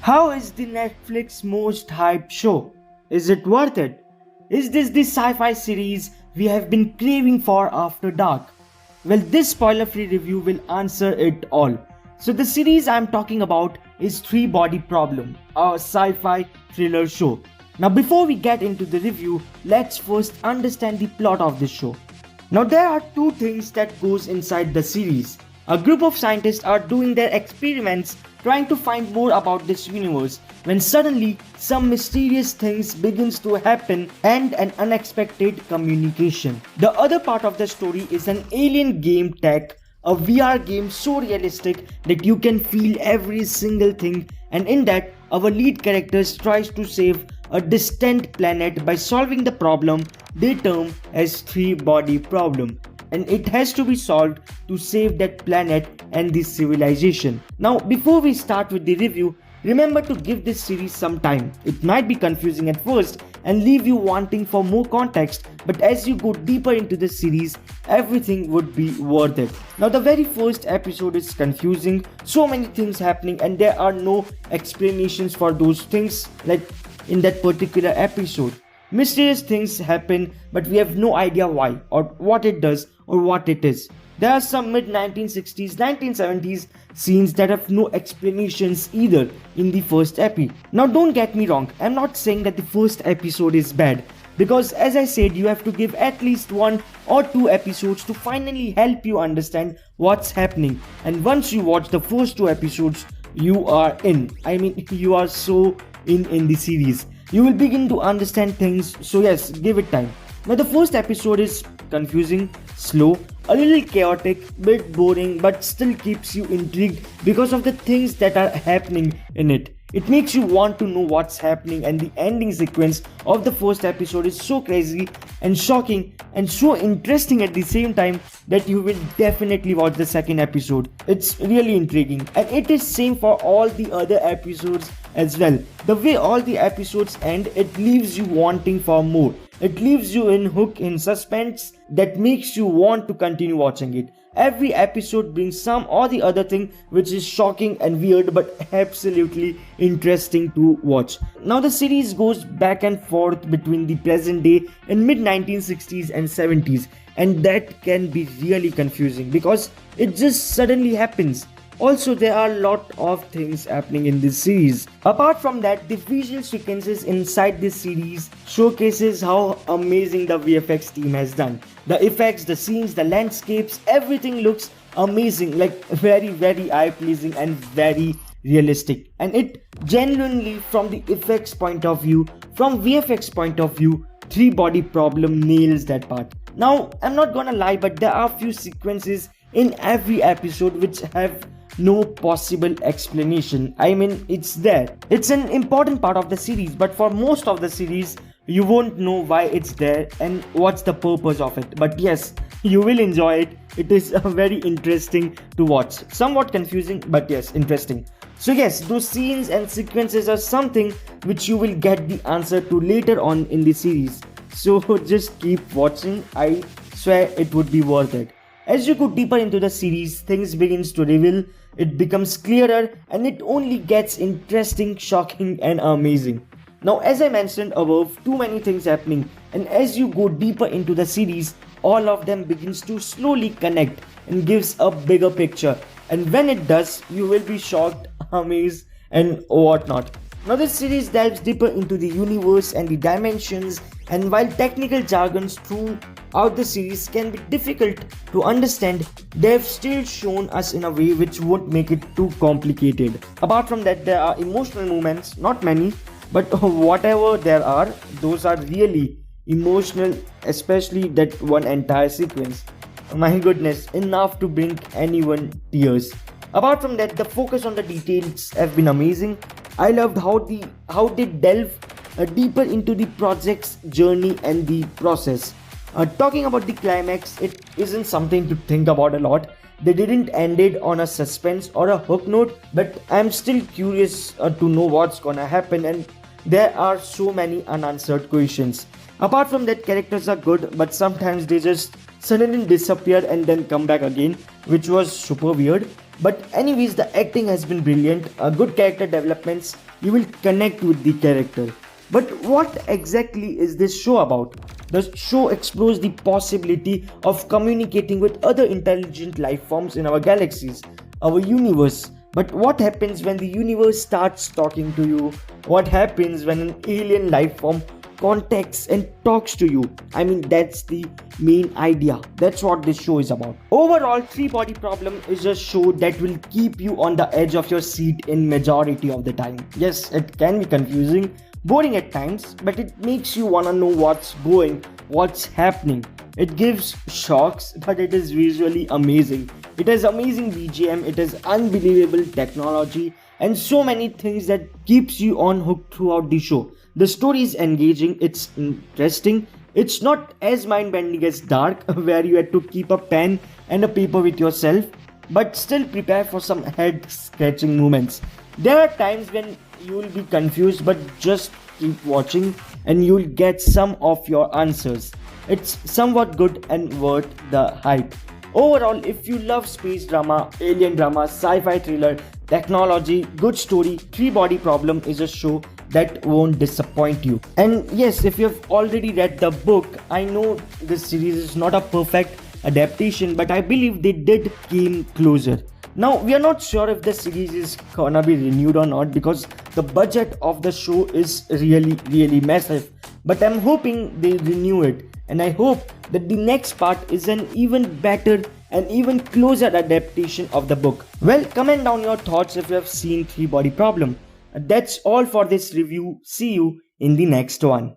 How is the Netflix most hyped show? Is it worth it? Is this the sci-fi series we have been craving for after dark? Well, this spoiler-free review will answer it all. So the series I'm talking about is Three Body Problem, a sci-fi thriller show. Now before we get into the review, let's first understand the plot of this show. Now there are two things that goes inside the series. A group of scientists are doing their experiments trying to find more about this universe when suddenly some mysterious things begins to happen and an unexpected communication. The other part of the story is an alien game tech, a VR game so realistic that you can feel every single thing, and in that our lead characters tries to save a distant planet by solving the problem they term as three body problem, and it has to be solved to save that planet and this civilization. Now before we start with the review, remember to give this series some time. It might be confusing at first and leave you wanting for more context, but as you go deeper into the series, everything would be worth it. Now the very first episode is confusing, so many things happening and there are no explanations for those things like in that particular episode. Mysterious things happen, but we have no idea why or what it does or what it is. There are some mid-1960s, 1970s scenes that have no explanations either in the first epi. Now don't get me wrong, I'm not saying that the first episode is bad, because as I said, you have to give at least 1 or 2 episodes to finally help you understand what's happening. And once you watch the first 2 episodes, you are in. I mean, you are so in the series. You will begin to understand things, so yes, give it time. Now the first episode is confusing, slow, a little chaotic, bit boring, but still keeps you intrigued because of the things that are happening in it. It makes you want to know what's happening, and the ending sequence of the first episode is so crazy and shocking and so interesting at the same time that you will definitely watch the second episode. It's really intriguing, and it is same for all the other episodes as well. The way all the episodes end, it leaves you wanting for more. It leaves you in hook, in suspense that makes you want to continue watching it. Every episode brings some or the other thing which is shocking and weird but absolutely interesting to watch. Now the series goes back and forth between the present day and mid-1960s and 70s, and that can be really confusing because it just suddenly happens. Also, there are a lot of things happening in this series. Apart from that, the visual sequences inside this series showcases how amazing the VFX team has done. The effects, the scenes, the landscapes, everything looks amazing, like very eye-pleasing and very realistic. And it genuinely, from the effects point of view, from VFX point of view, Three Body Problem nails that part. Now, I'm not gonna lie, but there are few sequences in every episode which have no possible explanation. I mean, it's there. It's an important part of the series, but for most of the series, you won't know why it's there and what's the purpose of it. But yes, you will enjoy it. It is very interesting to watch. Somewhat confusing, but yes, interesting. So yes, those scenes and sequences are something which you will get the answer to later on in the series. So just keep watching. I swear it would be worth it. As you go deeper into the series, things begins to reveal, it becomes clearer, and it only gets interesting, shocking and amazing. Now as I mentioned above, too many things happening, and as you go deeper into the series, all of them begins to slowly connect and gives a bigger picture, and when it does, you will be shocked, amazed and whatnot. Now this series delves deeper into the universe and the dimensions, and while technical jargons throughout the series can be difficult to understand, they have still shown us in a way which won't make it too complicated. Apart from that, there are emotional moments, not many, but whatever there are, those are really emotional, especially that one entire sequence. My goodness, enough to bring anyone tears. Apart from that, the focus on the details have been amazing. I loved how they delve deeper into the project's journey and the process. Talking about the climax, it isn't something to think about a lot. They didn't end it on a suspense or a hook note, but I'm still curious to know what's gonna happen, and there are so many unanswered questions. Apart from that, characters are good, but sometimes they just suddenly disappear and then come back again, which was super weird. But anyways, the acting has been brilliant, good character developments, you will connect with the character. But what exactly is this show about? The show explores the possibility of communicating with other intelligent life forms in our galaxies, our universe. But what happens when the universe starts talking to you? What happens when an alien life form contacts and talks to you? I mean, that's the main idea. That's what this show is about. Overall, Three Body Problem is a show that will keep you on the edge of your seat in majority of the time. Yes, it can be confusing, boring at times, but it makes you wanna know what's happening. It gives shocks, but it is visually amazing. It has amazing BGM, it has unbelievable technology, and so many things that keeps you on hook throughout the show. The story is engaging, it's interesting. It's not as mind-bending as Dark, where you had to keep a pen and a paper with yourself, but still prepare for some head-scratching moments. There are times when you will be confused, but just keep watching and you'll get some of your answers. It's somewhat good and worth the hype. Overall, if you love space drama, alien drama, sci-fi thriller, technology, good story, Three Body Problem is a show that won't disappoint you. And yes, if you have already read the book, I know this series is not a perfect adaptation, but I believe they did came closer. Now, we are not sure if the series is gonna be renewed or not because the budget of the show is really massive. But I'm hoping they renew it, and I hope that the next part is an even better and even closer adaptation of the book. Well, comment down your thoughts if you have seen Three Body Problem. That's all for this review. See you in the next one.